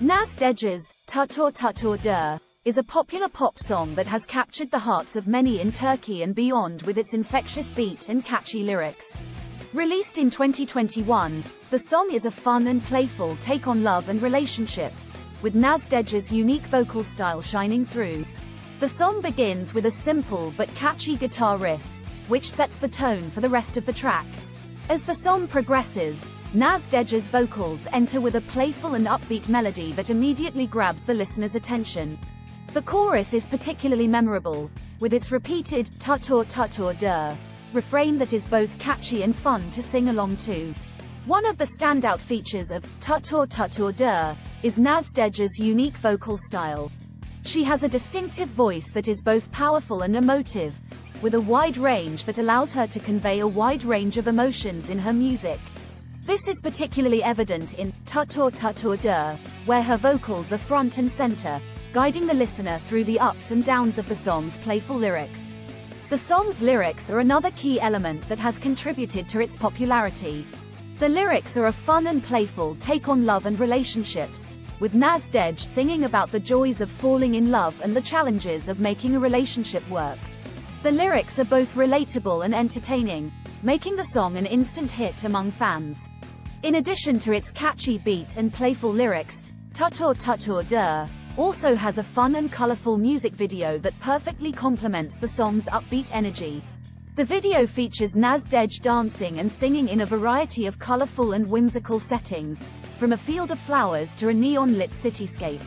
Naz Dej's Tuttur Tuttur Dur is a popular pop song that has captured the hearts of many in Turkey and beyond with its infectious beat and catchy lyrics. Released in 2021, the song is a fun and playful take on love and relationships, with Naz Dej's unique vocal style shining through. The song begins with a simple but catchy guitar riff, which sets the tone for the rest of the track. As the song progresses, Naz Dej's vocals enter with a playful and upbeat melody that immediately grabs the listener's attention. The chorus is particularly memorable, with its repeated Tuttur Tuttur Dur refrain that is both catchy and fun to sing along to. One of the standout features of Tuttur Tuttur Dur is Naz Dej's unique vocal style. She has a distinctive voice that is both powerful and emotive, with a wide range that allows her to convey a wide range of emotions in her music. This is particularly evident in Tuttur Tuttur Dur, where her vocals are front and center, guiding the listener through the ups and downs of the song's playful lyrics. The song's lyrics are another key element that has contributed to its popularity. The lyrics are a fun and playful take on love and relationships, with Naz Dej singing about the joys of falling in love and the challenges of making a relationship work. The lyrics are both relatable and entertaining, making the song an instant hit among fans. In addition to its catchy beat and playful lyrics, Tuttur Tuttur Dur also has a fun and colorful music video that perfectly complements the song's upbeat energy. The video features Naz Dej dancing and singing in a variety of colorful and whimsical settings, from a field of flowers to a neon-lit cityscape.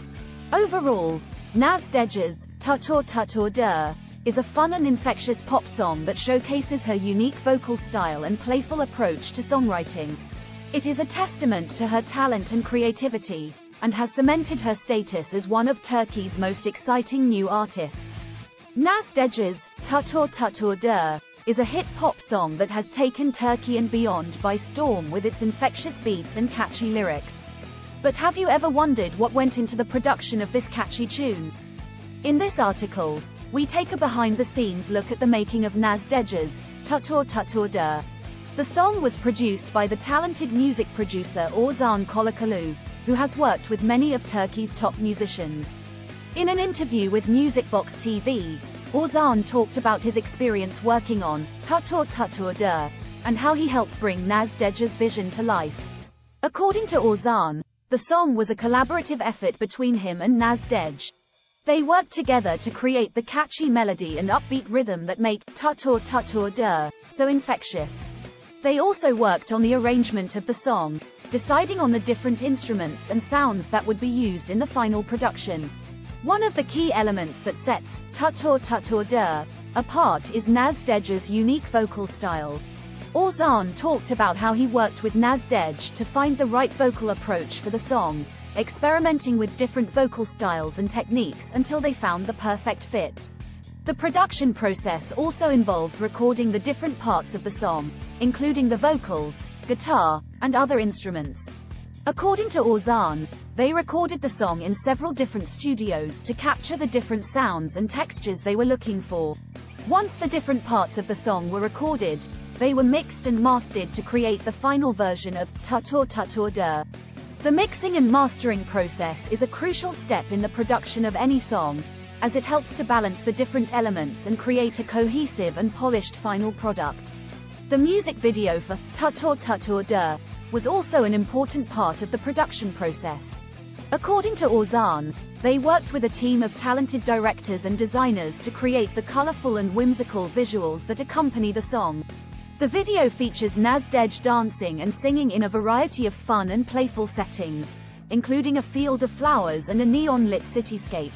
Overall, Naz Dej's Tuttur Tuttur Dur is a fun and infectious pop song that showcases her unique vocal style and playful approach to songwriting. It is a testament to her talent and creativity, and has cemented her status as one of Turkey's most exciting new artists. Naz Dej's Tuttur Tuttur Dur is a hit pop song that has taken Turkey and beyond by storm with its infectious beat and catchy lyrics. But have you ever wondered what went into the production of this catchy tune? In this article, we take a behind-the-scenes look at the making of Naz Dej's Tuttur Tuttur Dur. The song was produced by the talented music producer Ozan Kolakalu, who has worked with many of Turkey's top musicians. In an interview with Musicbox TV, Ozan talked about his experience working on Tuttur Tuttur Dur, and how he helped bring Naz Dej's vision to life. According to Ozan, the song was a collaborative effort between him and Naz Dej. They worked together to create the catchy melody and upbeat rhythm that make Tuttur Tuttur Dur so infectious. They also worked on the arrangement of the song, deciding on the different instruments and sounds that would be used in the final production. One of the key elements that sets Tuttur Tuttur Dur apart is Naz Dej's unique vocal style. Ozan talked about how he worked with Naz Dej to find the right vocal approach for the song, experimenting with different vocal styles and techniques until they found the perfect fit. The production process also involved recording the different parts of the song, including the vocals, guitar, and other instruments. According to Ozan, they recorded the song in several different studios to capture the different sounds and textures they were looking for. Once the different parts of the song were recorded, they were mixed and mastered to create the final version of Tuttur Tuttur Dur. The mixing and mastering process is a crucial step in the production of any song, as it helps to balance the different elements and create a cohesive and polished final product. The music video for Tuttur Tuttur Dur was also an important part of the production process. According to Ozan, they worked with a team of talented directors and designers to create the colorful and whimsical visuals that accompany the song. The video features Naz Dej dancing and singing in a variety of fun and playful settings, including a field of flowers and a neon-lit cityscape.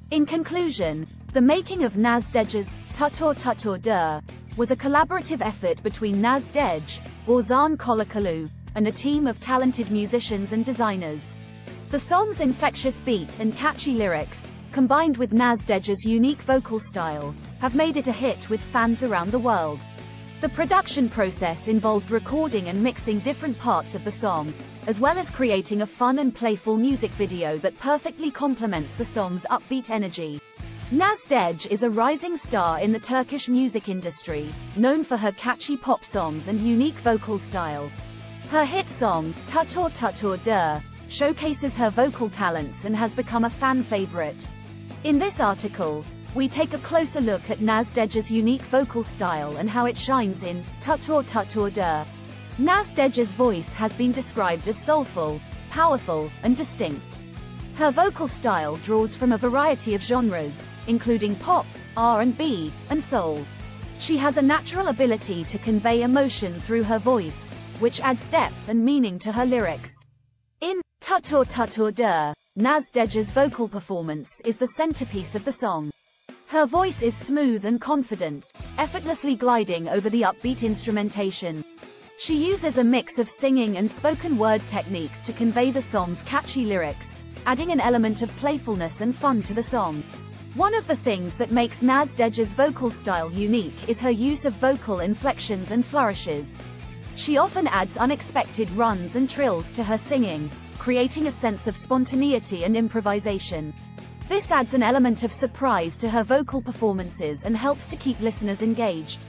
In conclusion, the making of Naz Dej's Tuttur Tuttur Dur was a collaborative effort between Naz Dej, Ozan Kolakalu, and a team of talented musicians and designers. The song's infectious beat and catchy lyrics, combined with Naz Dej's unique vocal style, have made it a hit with fans around the world. The production process involved recording and mixing different parts of the song, as well as creating a fun and playful music video that perfectly complements the song's upbeat energy. Naz Dej is a rising star in the Turkish music industry, known for her catchy pop songs and unique vocal style. Her hit song, Tuttur Tuttur Dur, showcases her vocal talents and has become a fan favorite. In this article, we take a closer look at Naz Dej's unique vocal style and how it shines in Tuttur Tuttur Dur. Naz Dej's voice has been described as soulful, powerful, and distinct. Her vocal style draws from a variety of genres, including pop, R&B, and soul. She has a natural ability to convey emotion through her voice, which adds depth and meaning to her lyrics. In Tuttur Tuttur Dur, Naz Dej's vocal performance is the centerpiece of the song. Her voice is smooth and confident, effortlessly gliding over the upbeat instrumentation. She uses a mix of singing and spoken word techniques to convey the song's catchy lyrics, adding an element of playfulness and fun to the song. One of the things that makes Naz Dej's vocal style unique is her use of vocal inflections and flourishes. She often adds unexpected runs and trills to her singing, creating a sense of spontaneity and improvisation. This adds an element of surprise to her vocal performances and helps to keep listeners engaged.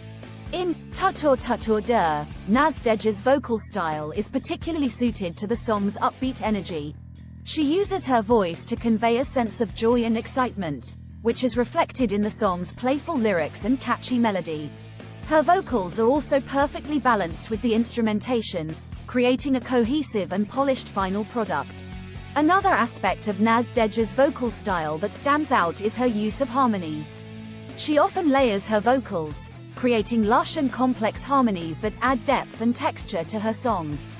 In Tuttur Tuttur Dur, Naz Dej's vocal style is particularly suited to the song's upbeat energy. She uses her voice to convey a sense of joy and excitement, which is reflected in the song's playful lyrics and catchy melody. Her vocals are also perfectly balanced with the instrumentation, creating a cohesive and polished final product. Another aspect of Naz Dej's vocal style that stands out is her use of harmonies. She often layers her vocals, creating lush and complex harmonies that add depth and texture to her songs.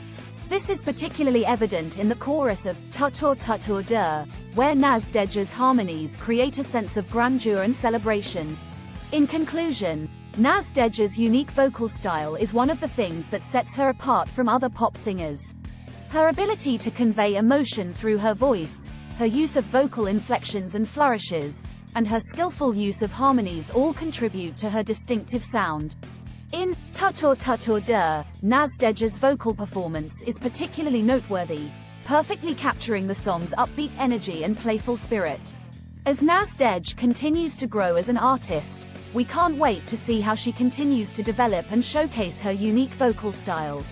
This is particularly evident in the chorus of Tuttur Tuttur Dur, where Naz Dej's harmonies create a sense of grandeur and celebration. In conclusion, Naz Dej's unique vocal style is one of the things that sets her apart from other pop singers. Her ability to convey emotion through her voice, her use of vocal inflections and flourishes, and her skillful use of harmonies all contribute to her distinctive sound. In Tuttur Tuttur Dur, Naz Dej's vocal performance is particularly noteworthy, perfectly capturing the song's upbeat energy and playful spirit. As Naz Dej continues to grow as an artist, we can't wait to see how she continues to develop and showcase her unique vocal style.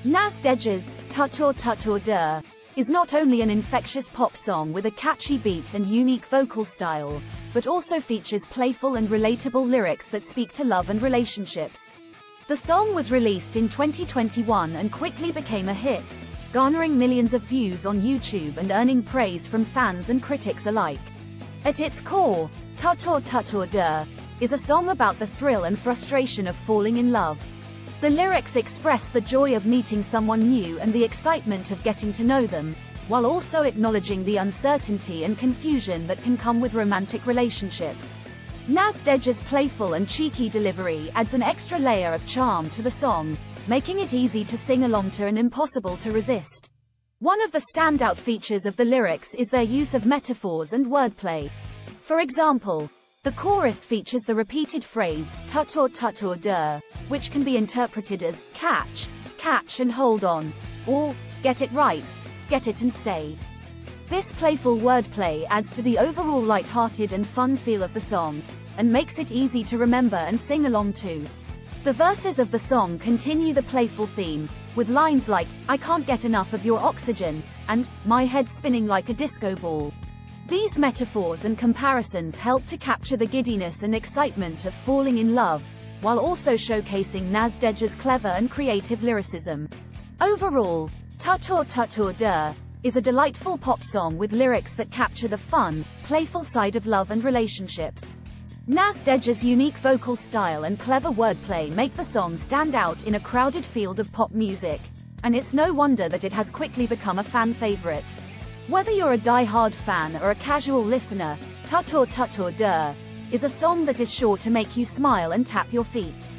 Naz Dej's Tuttur Tuttur Dur is not only an infectious pop song with a catchy beat and unique vocal style, but also features playful and relatable lyrics that speak to love and relationships. The song was released in 2021 and quickly became a hit, garnering millions of views on YouTube and earning praise from fans and critics alike. At its core, Tuttur Tuttur Dur is a song about the thrill and frustration of falling in love. The lyrics express the joy of meeting someone new and the excitement of getting to know them, while also acknowledging the uncertainty and confusion that can come with romantic relationships. Naz Dej's playful and cheeky delivery adds an extra layer of charm to the song, making it easy to sing along to and impossible to resist. One of the standout features of the lyrics is their use of metaphors and wordplay. For example, the chorus features the repeated phrase, Tuttur Tuttur Dur, which can be interpreted as, catch and hold on, or, get it right, get it and stay. This playful wordplay adds to the overall light-hearted and fun feel of the song, and makes it easy to remember and sing along to. The verses of the song continue the playful theme, with lines like, I can't get enough of your oxygen, and, my head spinning like a disco ball. These metaphors and comparisons help to capture the giddiness and excitement of falling in love, while also showcasing Naz Dej's clever and creative lyricism. Overall, Tuttur Tuttur Dur is a delightful pop song with lyrics that capture the fun, playful side of love and relationships. Naz Dej's unique vocal style and clever wordplay make the song stand out in a crowded field of pop music, and it's no wonder that it has quickly become a fan favorite. Whether you're a die-hard fan or a casual listener, Tuttur Tuttur Dur is a song that is sure to make you smile and tap your feet.